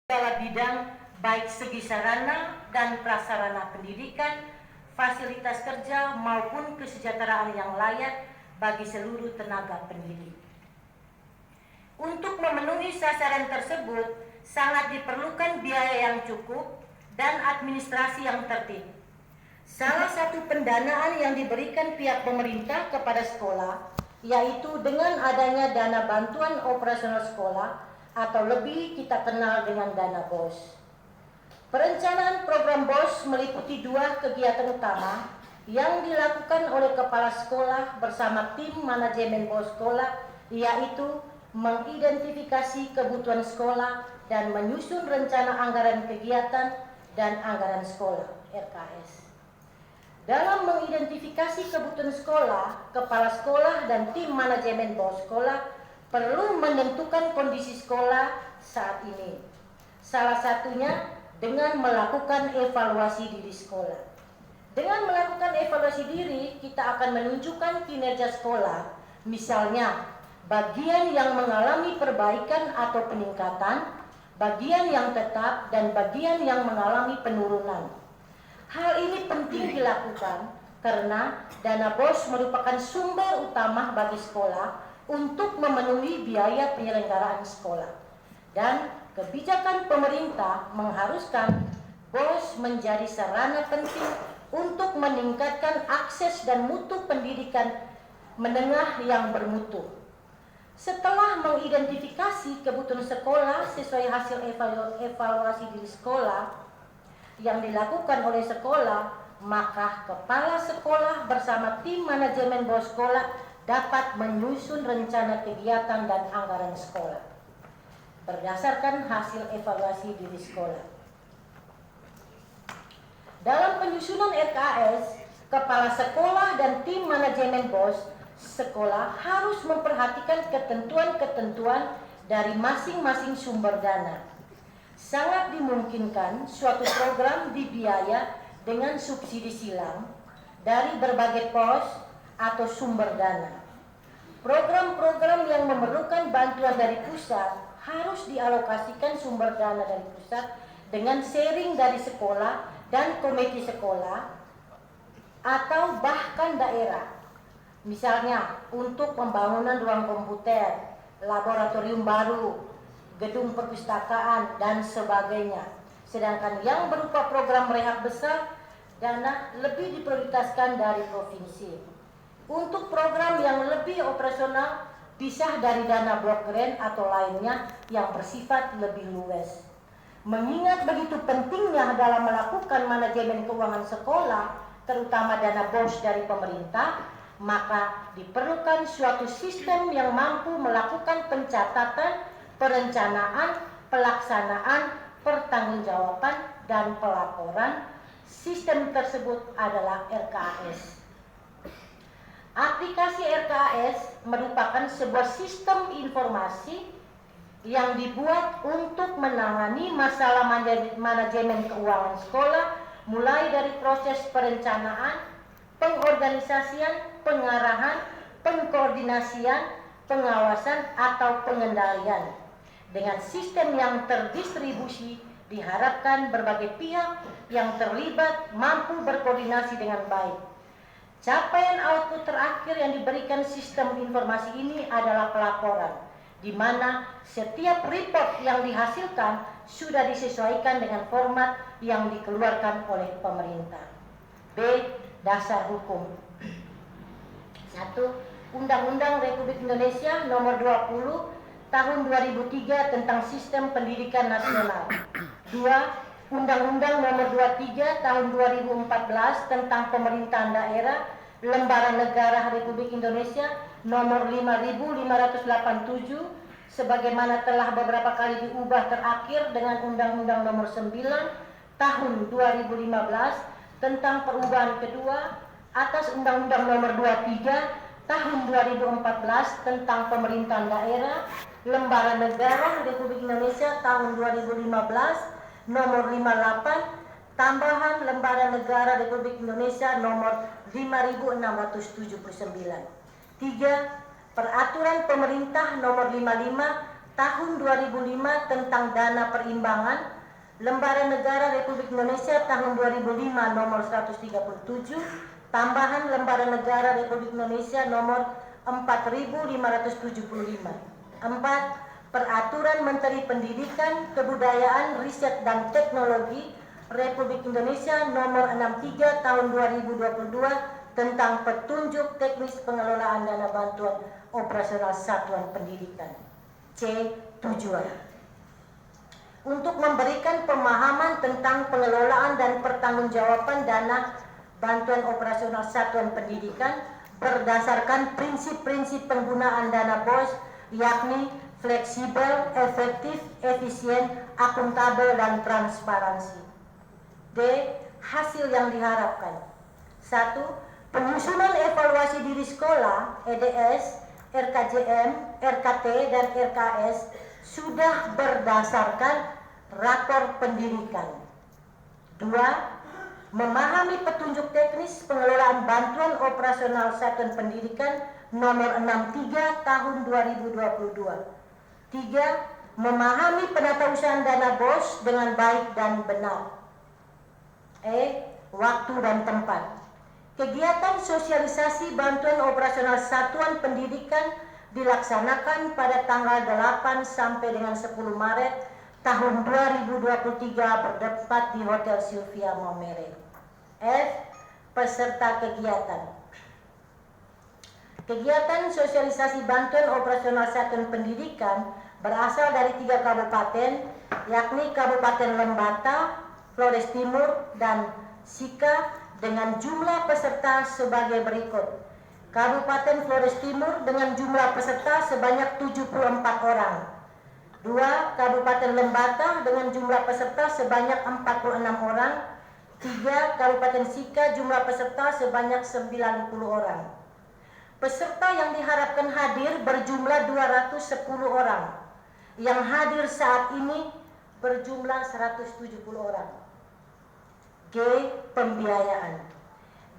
segala bidang, baik segi sarana dan prasarana pendidikan, fasilitas kerja maupun kesejahteraan yang layak bagi seluruh tenaga pendidik. Untuk memenuhi sasaran tersebut, sangat diperlukan biaya yang cukup dan administrasi yang tertib. Salah satu pendanaan yang diberikan pihak pemerintah kepada sekolah, yaitu dengan adanya dana bantuan operasional sekolah atau lebih kita kenal dengan dana BOS. Perencanaan program BOS meliputi dua kegiatan utama yang dilakukan oleh kepala sekolah bersama tim manajemen BOS sekolah, yaitu mengidentifikasi kebutuhan sekolah dan menyusun rencana anggaran kegiatan dan anggaran sekolah (RKS). Dalam mengidentifikasi kebutuhan sekolah, kepala sekolah dan tim manajemen BOS sekolah perlu menentukan kondisi sekolah saat ini. Salah satunya dengan melakukan evaluasi diri sekolah. Dengan melakukan evaluasi diri, kita akan menunjukkan kinerja sekolah, misalnya bagian yang mengalami perbaikan atau peningkatan, bagian yang tetap, dan bagian yang mengalami penurunan. Hal ini penting dilakukan karena dana BOS merupakan sumber utama bagi sekolah untuk memenuhi biaya penyelenggaraan sekolah, dan kebijakan pemerintah mengharuskan BOS menjadi sarana penting untuk meningkatkan akses dan mutu pendidikan menengah yang bermutu. Setelah mengidentifikasi kebutuhan sekolah sesuai hasil evaluasi diri sekolah yang dilakukan oleh sekolah, maka kepala sekolah bersama tim manajemen BOS sekolah dapat menyusun rencana kegiatan dan anggaran sekolah berdasarkan hasil evaluasi diri sekolah. Dalam penyusunan RKS, kepala sekolah dan tim manajemen BOS sekolah harus memperhatikan ketentuan-ketentuan dari masing-masing sumber dana. Sangat dimungkinkan suatu program dibiaya dengan subsidi silang dari berbagai pos atau sumber dana. Program-program yang memerlukan bantuan dari pusat harus dialokasikan sumber dana dari pusat dengan sharing dari sekolah dan komite sekolah atau bahkan daerah. Misalnya untuk pembangunan ruang komputer, laboratorium baru, gedung perpustakaan, dan sebagainya. Sedangkan yang berupa program rehab besar, dana lebih diprioritaskan dari provinsi. Untuk program yang lebih operasional, pisah dari dana blok grant atau lainnya yang bersifat lebih luas. Mengingat begitu pentingnya dalam melakukan manajemen keuangan sekolah, terutama dana BOS dari pemerintah, maka diperlukan suatu sistem yang mampu melakukan pencatatan, perencanaan, pelaksanaan, pertanggungjawaban, dan pelaporan. Sistem tersebut adalah RKS. Aplikasi RKS merupakan sebuah sistem informasi yang dibuat untuk menangani masalah manajemen keuangan sekolah, mulai dari proses perencanaan, pengorganisasian, pengarahan, pengkoordinasian, pengawasan, atau pengendalian. Dengan sistem yang terdistribusi, diharapkan berbagai pihak yang terlibat mampu berkoordinasi dengan baik. Capaian output terakhir yang diberikan sistem informasi ini adalah pelaporan, di mana setiap report yang dihasilkan sudah disesuaikan dengan format yang dikeluarkan oleh pemerintah. B. Dasar hukum. 1. Undang-Undang Republik Indonesia Nomor 20 Tahun 2003 tentang Sistem Pendidikan Nasional. 2. Undang-Undang Nomor 23 Tahun 2014 tentang Pemerintahan Daerah, Lembaran Negara Republik Indonesia Nomor 5587 sebagaimana telah beberapa kali diubah terakhir dengan Undang-Undang Nomor 9 Tahun 2015 tentang perubahan kedua atas Undang-Undang Nomor 23 Tahun 2014 tentang Pemerintahan Daerah, Lembaran Negara Republik Indonesia Tahun 2015 Nomor 58, tambahan Lembaran Negara Republik Indonesia Nomor 5679. 3. Peraturan Pemerintah Nomor 55 tahun 2005 tentang dana perimbangan, Lembaran Negara Republik Indonesia tahun 2005 nomor 137, tambahan Lembaran Negara Republik Indonesia nomor 4575. 4. Peraturan Menteri Pendidikan, Kebudayaan, Riset dan Teknologi Republik Indonesia nomor 63 tahun 2022 tentang petunjuk teknis pengelolaan dana bantuan operasional satuan pendidikan. C. Tujuan untuk memberikan pemahaman tentang pengelolaan dan pertanggungjawaban dana bantuan operasional satuan pendidikan berdasarkan prinsip-prinsip penggunaan dana BOS, yakni fleksibel, efektif, efisien, akuntabel, dan transparansi. D. Hasil yang diharapkan. 1. Penyusunan evaluasi diri sekolah, EDS, RKJM, RKT, dan RKS sudah berdasarkan rapor pendidikan. 2. Memahami petunjuk teknis pengelolaan bantuan operasional satuan pendidikan nomor 63 tahun 2022. 3. Memahami penatausahaan dana BOS dengan baik dan benar. E. Waktu dan tempat. Kegiatan sosialisasi bantuan operasional satuan pendidikan dilaksanakan pada tanggal 8 sampai dengan 10 Maret tahun 2023 bertempat di Hotel Sylvia Maumere. F. Peserta kegiatan. Kegiatan sosialisasi bantuan operasional satuan pendidikan berasal dari 3 kabupaten, yakni Kabupaten Lembata, Flores Timur, dan Sika dengan jumlah peserta sebagai berikut. Kabupaten Flores Timur dengan jumlah peserta sebanyak 74 orang. 2. Kabupaten Lembata dengan jumlah peserta sebanyak 46 orang. 3. Kabupaten Sika jumlah peserta sebanyak 90 orang. Peserta yang diharapkan hadir berjumlah 210 orang. Yang hadir saat ini berjumlah 170 orang. G. Pembiayaan.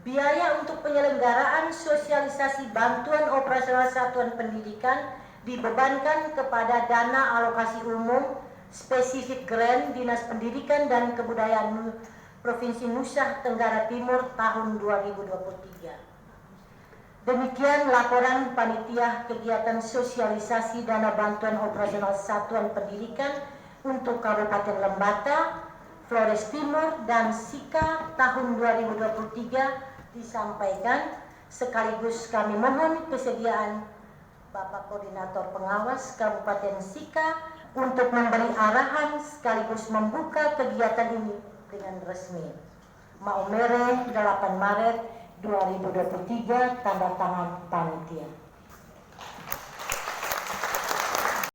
Biaya untuk penyelenggaraan sosialisasi bantuan operasional satuan pendidikan dibebankan kepada dana alokasi umum spesifik grant Dinas Pendidikan dan Kebudayaan Provinsi Nusa Tenggara Timur tahun 2023. Demikian laporan panitia kegiatan sosialisasi dana bantuan operasional satuan pendidikan untuk Kabupaten Lembata, Flores Timur, dan Sika tahun 2023 disampaikan, sekaligus kami mohon kesediaan Bapak Koordinator Pengawas Kabupaten Sika untuk memberi arahan sekaligus membuka kegiatan ini dengan resmi. Maumere 8 Maret 2023, tanda tangan panitia.